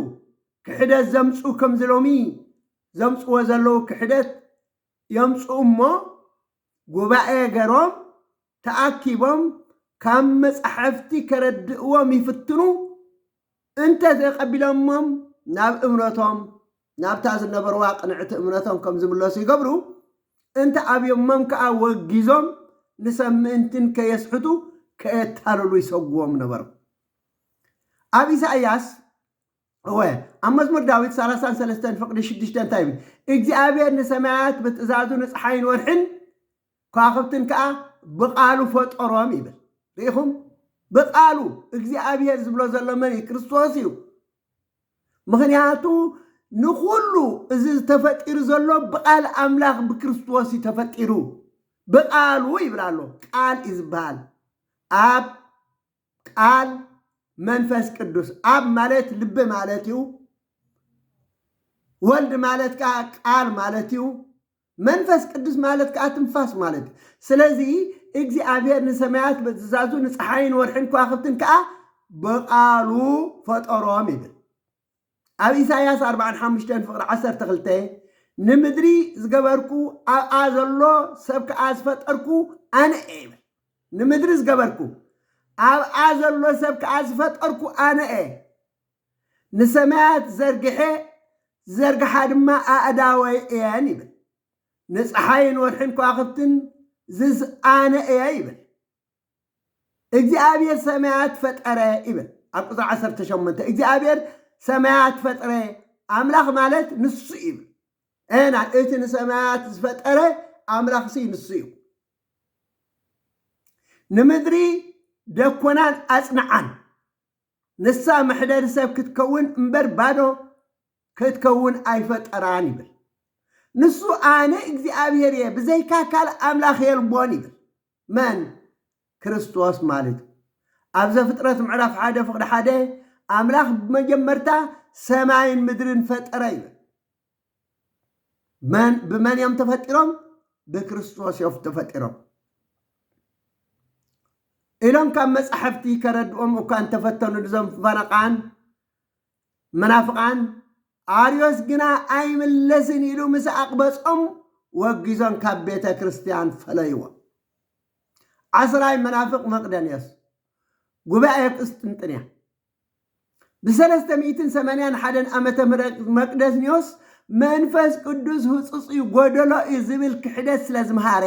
كحدث زمصو كم زلومي زمصو وزلو كحدث يمصو أمو قبائي قروم تأكيبهم كم مصحفتي كردقوهم يفتنوا انت تقبلهم ناب امرتهم ناب تاز النبر واقنعت امرتهم كم زملوس يقبروا انت ابيهم كاوغيزهم نسمنتن كيسحتوا كيتارلو يسوقوهم نبر ابي ساياس هو مزمور داوود 33 فقد 6 تايب እግዚአብሔር ንሰማያት በትእዛዙ ንጽሐይን ወርሕን ከዋክብትን ከአ በቃሉ ፈጠሮም ይብል ሪኹም በቃሉ እግዚአብሔር ዝብሎ ዘሎ መን ክርስቶስ እዩ ምክንያቱ ንኹሉ እዚ ተፈጢሩ ዘሎ በቃል አምላኽ በክርስቶስ ተፈጢሩ በቃሉ ይብላሎ ቃል ይዝባል አብ ቃል መንፈስ ቅዱስ አብ ማለት ልብ ማለት እዩ ወልድ ማለት ቃል ማለት እዩ መንፈስ ቅዱስ ማለት ትንፋስ ማለት ስለዚህ እግዚአብሔር ንሰማያት በትእዛዙ ንጽሐይን ወርሕን ከዋክብትን ከአ በቃሉ ፈጠሮም ይብል ኣብ ኢሳያስ 45 ፍቅሪ 12 ንምድሪ ዝገበርኩ ኣብኣ ዘሎ ሰብ ከአ ዝፈጠርኩ ኣነ እየ ንምድሪ ዝገበርኩ ኣብኣ ዘሎ ሰብ ከአ ዝፈጠርኩ ኣነ እየ ንሰማያት ዘርግሐ ዘርግሓ ድማ ኣእዳወይ እየን ይብል ንጽሐይን ወርሕን ከዋክብትን ዝስ ኣነ እየ ይብል እግዚአብሔር ሰማያት ፈጠረ ይብል ኣብ ቁጥሪ 18 እግዚአብሔር ሰማያት ፈጠረ አምላኽ ማለት ንሱ ይብል እና እቲ ንሰማያት ዝፈጠረ አምላኽ ሲ ንሱ እዩ ንምድሪ ደኮናን ኣጽንዓን ንሳ መሕደሪ ሰብ ክትከውን እምበር ባዶ ክትከውን ኣይፈጠራን ይብል ንሱ ኣነ እግዚአብሔር እየ ብዘይካ ካል አምላኽ የልቦን ይብል መን ክርስቶስ ማለት ኣብ ዘፍጥረት ምዕራፍ 1 ፍቅዲ 1 አምላኽ በመጀመርታ ሰማይን ምድርን ፈጠረ ይብል በመን እዮም ተፈጢሮም በክርስቶስ እዮም ተፈጢሮም ኢሎም ካብ መጽሐፍቲ ከረድኦም እኳ ተፈተኑ ድዞም ፈነቃን መናፍቃን አርዮስ ግና ኣይምለስን ኢሉ ምስ ኣቅበጾም ወጊዞም ካብ ቤተ ክርስቲያን ፈለይዎ ዓስራይ መናፍቅ መቅደንዮስ ጉባኤ ቅስጥንጥንያ ብ381 ዓመተ ምህረት መቅደስኒዮስ መንፈስ ቅዱስ ህጹጽ ጎደሎ ዝብል ክሕደት ስለዝምሃረ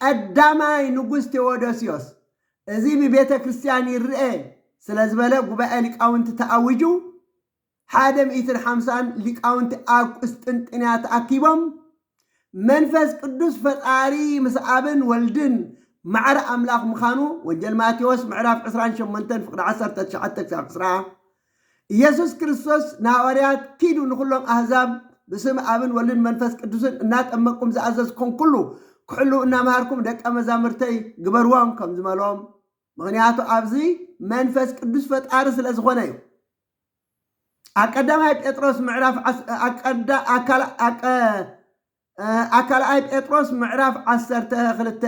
ቀዳማይ ንጉስ ቴዎዶስዮስ እዚ ብቤተ ክርስቲያን ይርአ ስለዝበለ ጉባኤ ሊቃውንቲ ተኣውጁ 150 ሊቃውንቲ ኣብ ቅስጥንጥንያ ተኣኪቦም መንፈስ ቅዱስ ፈጣሪ ምስ አብን ወልድን ማዕረ አምላኽ ምዃኑ ወንጌል ማቴዎስ ምዕራፍ 28 ፍቅዲ 19-20 ኢየሱስ ክርስቶስ ናዋርያት ኪዱ ንኩሎም አሕዛብ ብስም አብን ወልድን መንፈስ ቅዱስን እናጠመቁም ዝኣዘዝኩም ኩሉ ኩሉ እናማሃርኩም ደቀ መዛሙርተይ ግበርዎም ከም ዝመሎም ምክንያቱ ኣብዚ መንፈስ ቅዱስ ፈጣሪ ስለ ዝኾነ እዩ አቀዳማይ ጴጥሮስ ምዕራፍ አካልአይ ጴጥሮስ ምዕራፍ 12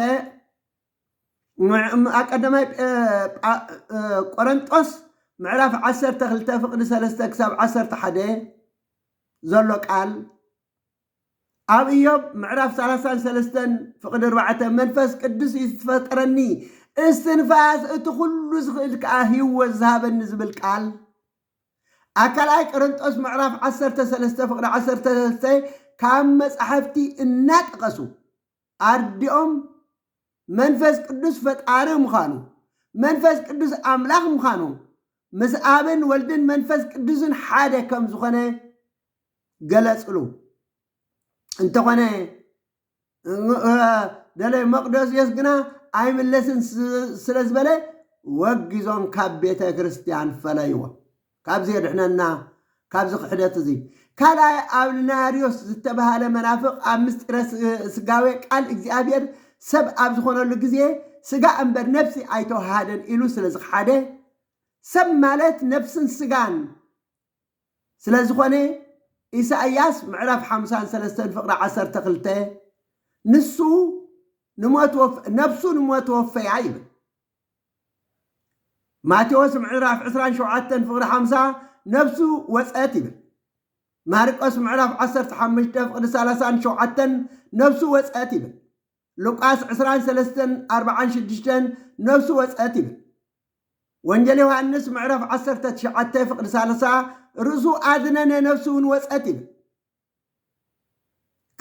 አቀዳማይ ቆሮንጦስ ምዕራፍ 12 ፍቅዲ 3-11 ዘሎ ቃል ኣብ ኢዮብ ምዕራፍ 33 ፍቅዲ 4 መንፈስ ቅዱስ ይፈጠረኒ እስትንፋስ እቲ ኩሉ ዝኽእል ከአ ህይወት ዝሃበኒ ዝብል ቃል አካልአይ ቆሮንጦስ ምዕራፍ 13 ፍቅዲ 13 ካብ መጽሐፍቲ እናጠቀሱ አርዲኦም መንፈስ ቅዱስ ፈጣሪ ምዃኑ መንፈስ ቅዱስ አምላኽ ምዃኑ ምስ አብን ወልድን መንፈስ ቅዱስን ሓደ ከም ዝኾነ ገለጽሉ እንተኾነ ደለይ መቅደስዮስ ግና ኣይምለስን ስለዝበለ ወጊዞም ካብ ቤተ ክርስቲያን ፈለይዎ ካብዚ የድሕነና ካብዚ ክሕደት እዚ ካልኣይ አብልናሪዮስ ዝተባሃለ መናፍቅ ኣብ ምስጢረ ስጋዌ ቃል እግዚአብሔር ሰብ ኣብ ዝኾነሉ ግዜ ስጋ እምበር ነፍሲ ኣይተዋሃደን ኢሉ ስለዝሓደ ሰብ ማለት ነፍስን ስጋን ስለዝኾነ ኢሳይያስ ምዕራፍ 53 ፍቅዲ 12 ንሱ ነፍሱ ንሞት ወፈያ ይብል ማቴዎስ ምዕራፍ 27 ፍቅዲ 50 ነፍሱ ወፀት ይብል ማርቆስ ምዕራፍ 15 ፍቅዲ 37 ነፍሱ ወፀት ይብል ሉቃስ 23:46 ነፍሱ ወፀት ይብል ወንጌል ዮሐንስ ምዕራፍ 19 ፍቅዲ 30 ርእሱ አድነነ ነፍሱን ወፀት ይብል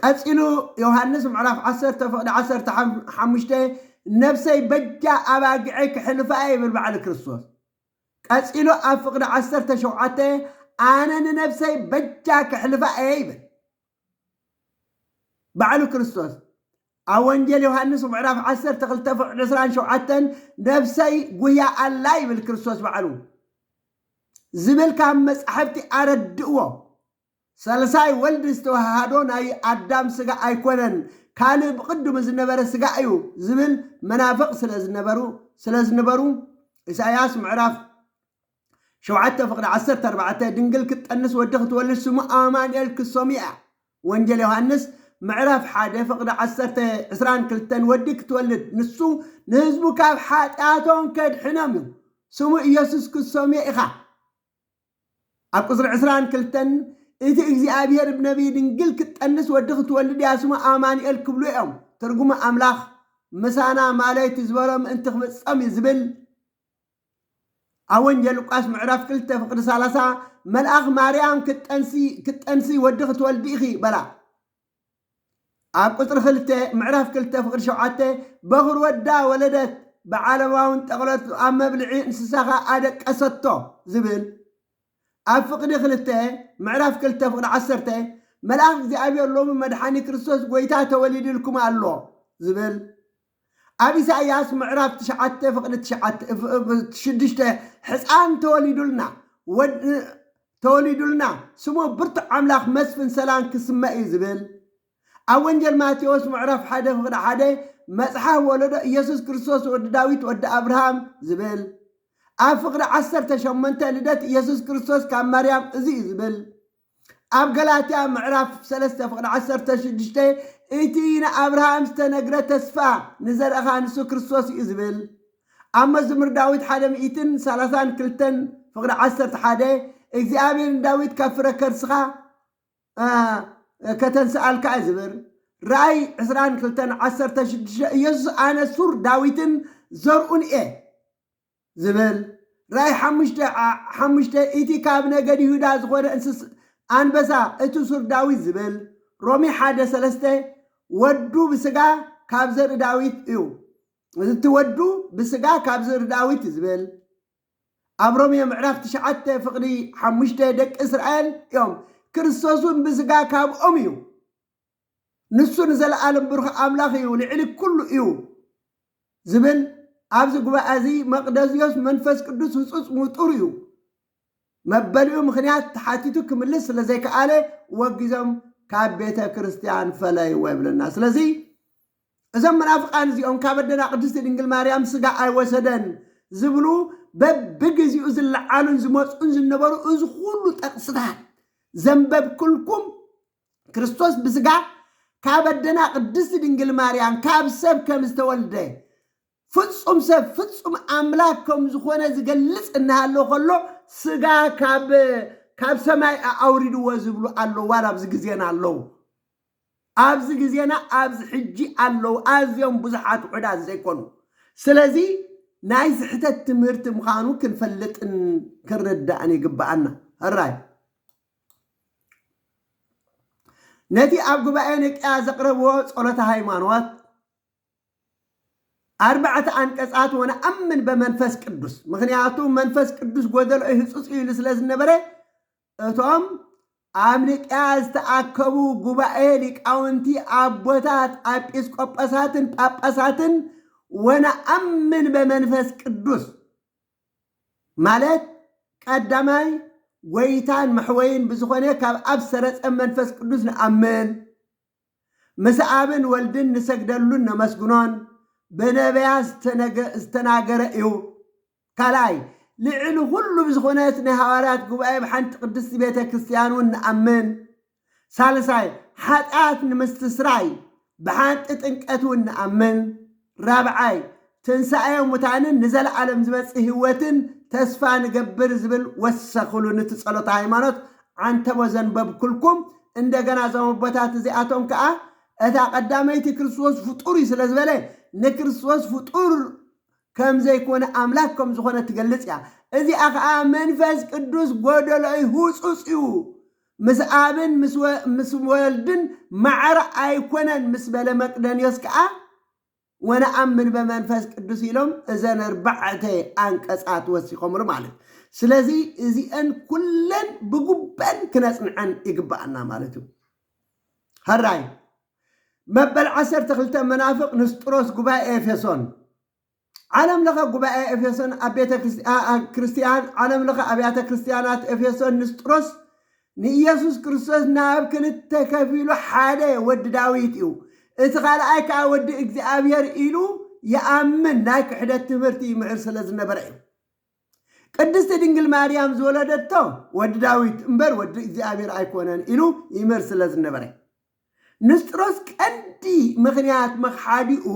ቀፂሉ ዮሐንስ ምዕራፍ 10 ፍቅዲ 15 ነፍሰይ በጃ አባግዐይ ክሕልፋ ይብል በዓል ክርስቶስ ቀፂሉ ኣብ ፍቅዲ 17 ኣነ ንነፍሰይ በጃ ክሕልፋ ይብል በዓሉ ክርስቶስ ኣብ ወንጌል ዮሐንስ ምዕራፍ 12 ፍቅዲ 27 ነፍሰይ ጉያ ኣላ ይብል ክርስቶስ በዓሉ ዝብል ካብ መጻሕፍቲ ኣረድእዎ ሰለሳይ ወልድ ዝተዋሃዶ ናይ ኣዳም ስጋ ኣይኮነን ካልእ ብቅድሙ ዝነበረ ስጋ እዩ ዝብል መናፍቅ ስለዝነበሩ ኢሳያስ ምዕራፍ 7 ፍቅዲ 14 ድንግል ክትጠንስ ወዲ ክትወልድ ስሙ ኣማኑኤል ክሶሚያ ወንጌል ዮሐንስ ምዕራፍ 1 ፍቅዲ 22 ወዲ ክትወልድ ንሱ ንህዝቡ ካብ ሓጢኣቶም ከድሕኖም እዩ ስሙ ኢየሱስ ክሶሚያ ኢኻ ኣብ ቁፅሪ 22 እቲ እግዚአብሔር ብነቢይ ድንግል ክትጠንስ ወዲ ክትወልድ ያ ስሙ ኣማኑኤል ክብሉ እዮም ትርጉሙ ኣምላኽ ምሳና ማለት ዝበሎም እንቲ ክፍጸም ዝብል ኣብ ወንጌል ሉቃስ ምዕራፍ 2 ፍቅዲ 30 መልአኽ ማርያም ክትጠንሲ ወዲ ክትወልድ ኢኺ በላ ኣብ ቁፅሪ 2 ምዕራፍ 2 ፍቅዲ 7 በኽር ወዳ ወለደት ብዓለማውን ጠቕለት ኣብ መብልዒ እንስሳኻ ኣደቀሰቶ ዝብል ኣብ ፍቅዲ 2 ምዕራፍ 2 ፍቅዲ 10 መልአኽ እግዚአብሔር ሎሚ መድሓኒ ክርስቶስ ጎይታ ተወሊድልኩም ኣሎ ዝብል ኣብ ኢሳይያስ ምዕራፍ 9 ፍቅዲ 6 ሕፃን ተወሊዱልና ስሙ ብርቱዕ ኣምላኽ መስፍን ሰላም ክስመዕ እዩ ዝብል ኣብ ወንጌል ማቴዎስ ምዕራፍ 1 ፍቅዲ 1 መጽሓፍ ወለዶ ኢየሱስ ክርስቶስ ወዲ ዳዊት ወዲ አብርሃም ዝብል ኣብ ፍቅዲ 18 ልደት ኢየሱስ ክርስቶስ ካብ ማርያም እዚ ዝብል ኣብ ገላትያ ምዕራፍ 3 ፍቅዲ 16 እቲ ንአብርሃም ዝተነግረ ተስፋ ንዘርአኻ ንሱ ክርስቶስ እዩ ዝብል ኣብ መዝሙር ዳዊት 132 ፍቅዲ 11 እግዚአብሔር ዳዊት ካብ ፍረ ከርስኻ ከተንስአልካ ዝብል ራእይ 22:16 ኢየሱስ ኣነ ሱር ዳዊትን ዘርኡን እየ ዝብል ራእይ 5 እቲ ካብ ነገድ ይሁዳ ዝኾነ እንስስ አንበሳ እቲ ሱር ዳዊት ዝብል ሮሚ 1:3 ወዱ ብስጋ ካብ ዘርኢ ዳዊት እዩ እቲ ወዱ ብስጋ ካብ ዘርኢ ዳዊት ዝብል ኣብ ሮሚ ምዕራፍ 9 ፍቅዲ 5 ደቂ እስራኤል እዮም ክርስቶስን ብስጋ ካብኦም እዩ ንሱ ንዘለዓለም ብሩኽ ኣምላኽ እዩ ልዕሊ ኩሉ እዩ ዝብል ኣብዚ ጉባኤ እዚ መቅደስዮስ መንፈስ ቅዱስ ህፁፅ ምጡር እዩ መበልኡ ምክንያት ተሓቲቱ ክምልስ ስለዘይከኣለ ወጊዞም ካብ ቤተ ክርስቲያን ፈለይዎ ይብለና ስለዚ እዞም መናፍቃን እዚኦም ካብ ኣደና ቅድስቲ ድንግል ማርያም ስጋ ኣይወሰደን ዝብሉ በብግዚኡ ዝለዓሉን ዝመፁን ዝነበሩ እዚ ኩሉ ጠቅስታት ዘንበብ ኩልኩም ክርስቶስ ብስጋ ካብ ኣደና ቅድስቲ ድንግል ማርያም ካብ ሰብ ከም ዝተወልደ ፍጹም ሰብ ፍጹም ኣምላክ ከም ዝኾነ ዝገልጽ እናሃሎ ከሎ ስጋ ካብ ሰማይ ኣውሪድዎ ዝብሉ ኣለዉ ዋላ ኣብዚ ግዜና ኣለዉ ኣብዚ ግዜና ኣብዚ ሕጂ ኣለዉ ኣዝዮም ብዙሓት ውሑዳት ዘይኮኑ ስለዚ ናይ ስሕተት ትምህርቲ ምዃኑ ክንፈልጥን ክንርዳእን ይግባአና ህራይ ነቲ ኣብ ጉባኤ ንቅያ ዘቕረብዎ ጸሎተ ሃይማኖት 4 አንቀጻት ወነአምን በመንፈስ ቅዱስ ምክንያቱ መንፈስ ቅዱስ ጎደሎ ህጹጽ ኢሉ ስለዝነበረ እቶም ኣብ ንቅያ ዝተኣከቡ ጉባኤ ሊቃውንቲ ኣቦታት ኤጲስቆጶሳትን ጳጳሳትን ወነአምን በመንፈስ ቅዱስ ማለት ቀዳማይ ጎይታን መሕወይን ብዝኾነ ካብ ኣብ ሰረጸ መንፈስ ቅዱስ ንኣምን ምስ ኣብን ወልድን ንሰግደሉን ነመስግኖን በነቢያት ዝተናገረ እዩ ካልኣይ ልዕሊ ሁሉ ብዝኾነት ናይ ሃዋርያት ጉባኤ ብሓንቲ ቅድስቲ ቤተ ክርስቲያን እውን ንኣምን ሳልሳይ ሓጢኣት ንምስትስራይ ብሓንቲ ጥምቀት እውን ንኣምን ራብዓይ ትንሣኤ ሙታንን ንዘለ ዓለም ዝመጽእ ህይወትን ተስፋ ንገብር ዝብል ወሰኽሉ ንትጸሎት ሃይማኖት አንተቦ ዘንበብኩልኩም እንደገና ዘመቦታት እዚአቶም ከዓ እታ ቀዳመይቲ ክርስቶስ ፍጡር ስለ ዝበለ ንክርስቶስ ፍጡር ከም ዘይኮነ አምላክ ከም ዝኾነ ትገልጽ ያ እዚኣ ከዓ መንፈስ ቅዱስ ጎደሎይ ህጹጽ እዩ ምስ አብን ምስ ወልድን ማዕረ አይኮነን ምስ በለ መቅደንዮስ ከዓ ወነአምን በመንፈስ ቅዱስ ኢሎም እዘን 4 አንቀጻት ወሲኾምሩ ማለት ስለዚህ እዚአን ኩለን ብጉበን ክነጽንዐን ይግባአና ማለት እዩ هراي مبل 12 منافق نسطروس ጉባኤ ኤፌሶን ዓለም ለኸ ጉባኤ ኤፌሶን አብያተ ክርስቲያን ዓለም ለኸ አብያተ ክርስቲያናት ኤፌሶን ንስጥሮስ ንኢየሱስ ክርስቶስ ናብ ክልተ ከፊሉ ሓደ ወዲ ዳዊት እዩ እቲ ካልኣይ ከዓ ወዲ እግዚአብሔር ኢሉ ይአምን ናይ ክሕደት ትምህርቲ ይምዕር ስለ ዝነበረ እዩ ቅድስት ድንግል ማርያም ዝወለደቶ ወዲ ዳዊት እምበር ወዲ እግዚአብሔር አይኮነን ኢሉ ይምር ስለ ዝነበረ ንስጥሮስ ቀንዲ ምኽንያት መኽሓዲኡ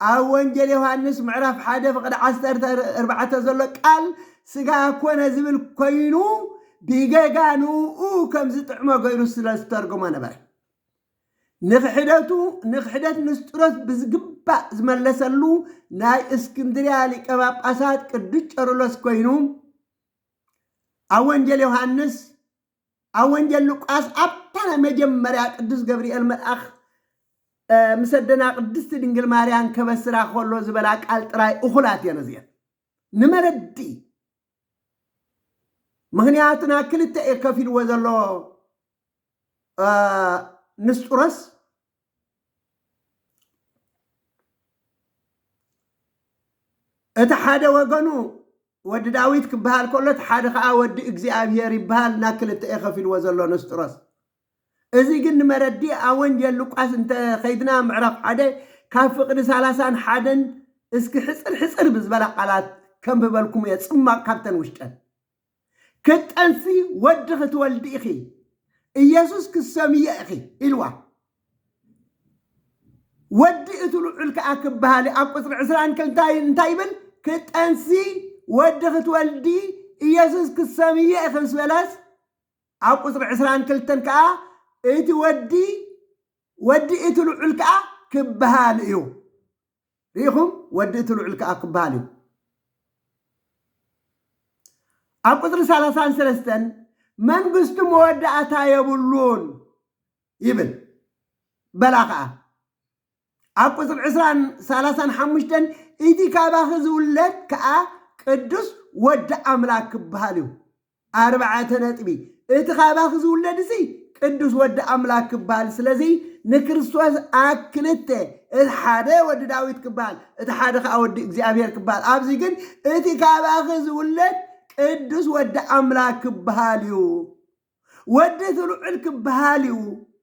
ኣብ ወንጌል ዮሐንስ ምዕራፍ 1 ፍቅድ 14 ዘሎ ቃል ስጋ ኮነ ዝብል ኮይኑ ቢገጋኑ ከም ዝጥዕሞ ገይሩ ስለ ዝተርጎመ ነበር ንኽሕደት ንስጥሮስ ብዝግባእ ዝመለሰሉ ናይ እስክንድርያ ሊቀ ጳጳሳት ቅዱስ ቄርሎስ ኮይኑ ኣብ ወንጌል ዮሐንስ ኣብ ወንጌል ሉቃስ ኣብታ መጀመርያ ቅዱስ ገብርኤል መልአኽ مسدنا قدست دنجل ماريان كبسرا خلو زبلا قال طراي اخلات ينزيا نمردي مغنياتنا كلت كفيل وزلو نسطرس اتحاده وغنو ود داويد كبهال كلت حاده خا ود اغزابير يبهال ناكلت كفيل وزلو نسطرس እዚ ግን መረዲ አወንጀል ሉቃስ እንተ ኸይድና ምዕራፍ 1 ካብ ፍቅዲ 31 እስኪ ሕጽር ብዝበላ ቃላት ከም በልኩም የጽማቅ ካብተን ውሽጠን ከጠንሲ ወድ ክትወልድ ኢኺ ኢየሱስ ክሰምየ ኢኺ ኢልዋ ወድ እትሉዑል ከአክብሃሊ ኣብ ቁጥሪ 20 ከንታይ እንታይ ይብል ከጠንሲ ወድ ክትወልዲ ኢየሱስ ክሰምየ ኢኺ ስበላስ ኣብ ቁጥሪ 22 ከአ ايتي ودي اتلو علكا كبهاليو ريخم ودي اتلو علكا كبهاليو اقدر 33 منغست مودعتا يبلون يبل بلاقه اقدر 35 ايتي كاباخذ ولد كا قدس ود املاك كبهاليو 4 نطبي ايتي كاباخذ ولد سي ቅዱስ ወደ አምላክ ክባል ስለዚህ ንክርስቶስ አክልተ الحاده ወደ ዳዊት ክባል الحاده ወደ እግዚአብሔር ክባል ኣብዚ ግን እቲ ካባኸ ዝውለድ ቅዱስ ወደ አምላክ ክባልዩ ወደ ትሉዕል ክባልዩ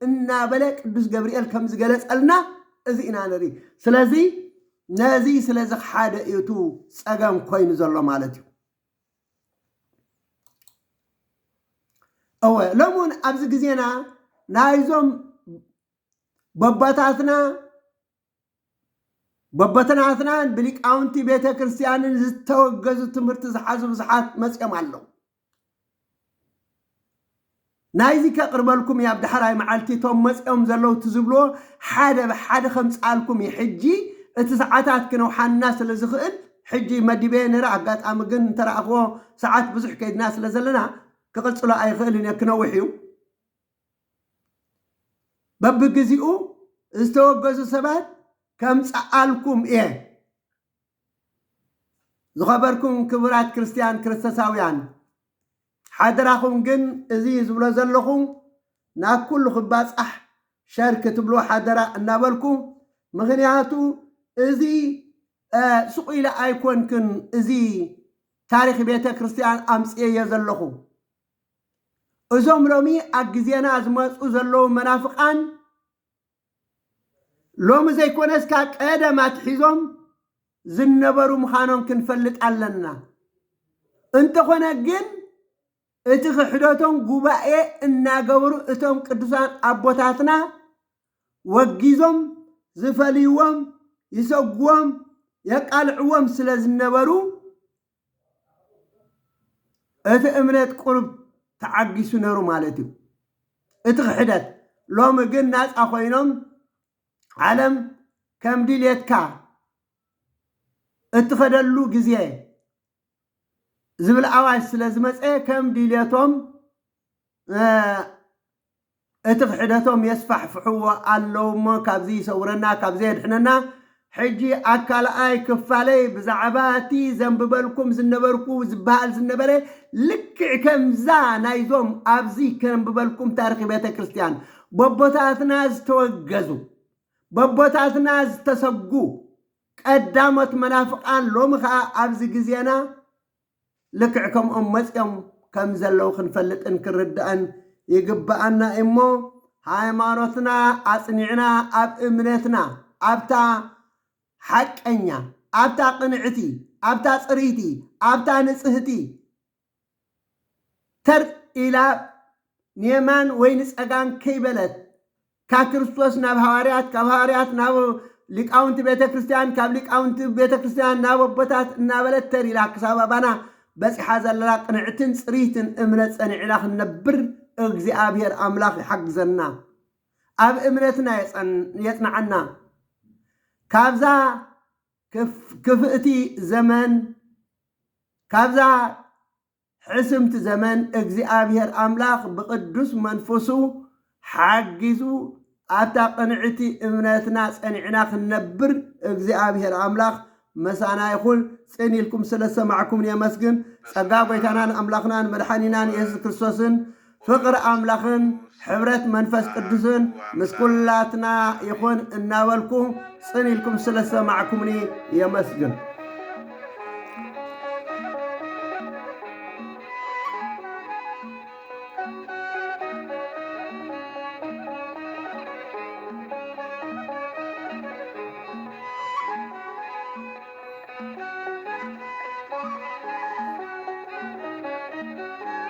እና በለ ቅዱስ ገብርኤል ከም ዝገለጸልና እዚ ኢና ነሪ ስለዚህ ነዚ ስለዚ ሓደ እቱ ጸገም ኮይኑ ዘሎ ማለት እዩ أوه لمن أبز جزينا نايزم ببتنا أثنان بليك أونتي بيتا كريستيان زتوجزو تمرت زحازو بزحات مسيام علو نايزي كقرب لكم يا عبد حراي معالتي توم مسيام زلو تزبلو حدا بحدا 5 آلكم يحجي تسعاتات كنو حناس لزخئل حجي مدبين رأقات أمقن ترى أخوه ساعات بزح كيد ناس لزلنا كقلت له أي خيل يكنوحيو ببجزئو استوجزوا سبات كم سألكم إيه زخبركم كبرات كريستيان كريستساويان حدراكم جن إزيز ولا زلكم ناكل خباز شركة بلو حدرا النابلكم مغنياتو إزي سقيل أيكون كن إزي تاريخ بيت كريستيان أمس إيه يزلكم እዞም ሎሚ አግዜና አዝመጹ ዘለው መናፍቃን ሎሚ ዘይኮነስ ካ ቀደማት ሒዞም ዝነበሩ ምኻኖም ክንፈልጥ አለና እንተኾነ ግን እቲ ክሕደቶም ጉባኤ እናገበሩ እቶም ቅዱሳን አቦታትና ወጊዞም ዝፈልይዎም ይሰግዎም የቃልዕዎም ስለዝነበሩ እቲ እምነት ቁርብ ተዓጊሱ ነሩ ማለት እዩ እቲ ክሕደት ሎሚ ግን ናፃ ኮይኖም ዓለም ከም ድልየትካ እትኸደሉ ግዜ ዝብል ኣዋጅ ስለ ዝመፀ ከም ድልየቶም እቲ ክሕደቶም የስፋሕፍሕዎ ኣለዎ እሞ ካብዚ ይሰውረና ካብዚ የድሕነና ሕጂ ኣካልኣይ ክፋለይ ብዛዕባ እቲ ዘንብበልኩም ዝነበርኩ ዝበሃል ዝነበረ ልክዕ ከምዛ ናይዞም ኣብዚ ከንብበልኩም ታሪክ ቤተ ክርስቲያን በቦታትና ዝተወገዙ በቦታትና ዝተሰጉ ቀዳሞት መናፍቃን ሎሚ ከዓ ኣብዚ ግዜና ልክዕ ከምኦም መፅኦም ከም ዘለው ክንፈልጥን ክንርዳእን ይግባአና እሞ ሃይማኖትና ኣጽኒዕና ኣብ እምነትና ኣብታ ሓቀኛ ኣብታ ቅንዕቲ ኣብታ ጽሪቲ ኣብታ ንጽህቲ ተር ኢላ ንየማን ወይ ንጸጋም ከይበለት ካብ ክርስቶስ ናብ ሃዋርያት ካብ ሃዋርያት ናብ ሊቃውንቲ ቤተ ክርስቲያን ካብ ሊቃውንቲ ቤተ ክርስቲያን ናብ ኣቦታት እናበለት ተር ኢላ ክሳብ ኣባና በፂሓ ዘላ ቅንዕትን ጽሪትን እምነት ጸኒዕና ክንነብር እግዚአብሔር አምላክ ይሐግዘና ኣብ እምነትና የጽናዓና ካብዛ ክፍእቲ ዘመን ካብዛ ሕስምቲ ዘመን እግዚአብሔር አምላክ ብቅዱስ መንፈሱ ሓጊዙ ኣብታ ቅንዕቲ እምነትና ጸኒዕና ክንነብር እግዚአብሔር አምላክ መሳና ይኹን ጽኒልኩም ስለሰማዕኩም የመስግን ጸጋ ጎይታናን አምላክናን መድኃኒናን ኢየሱስ ክርስቶስን ፍቅር አምላክን ሕብረት መንፈስ ቅዱስን ምስኩላትና ይኹን እናበልኩ ጽኒልኩም ስለሰማዕኩምኒ የመስግን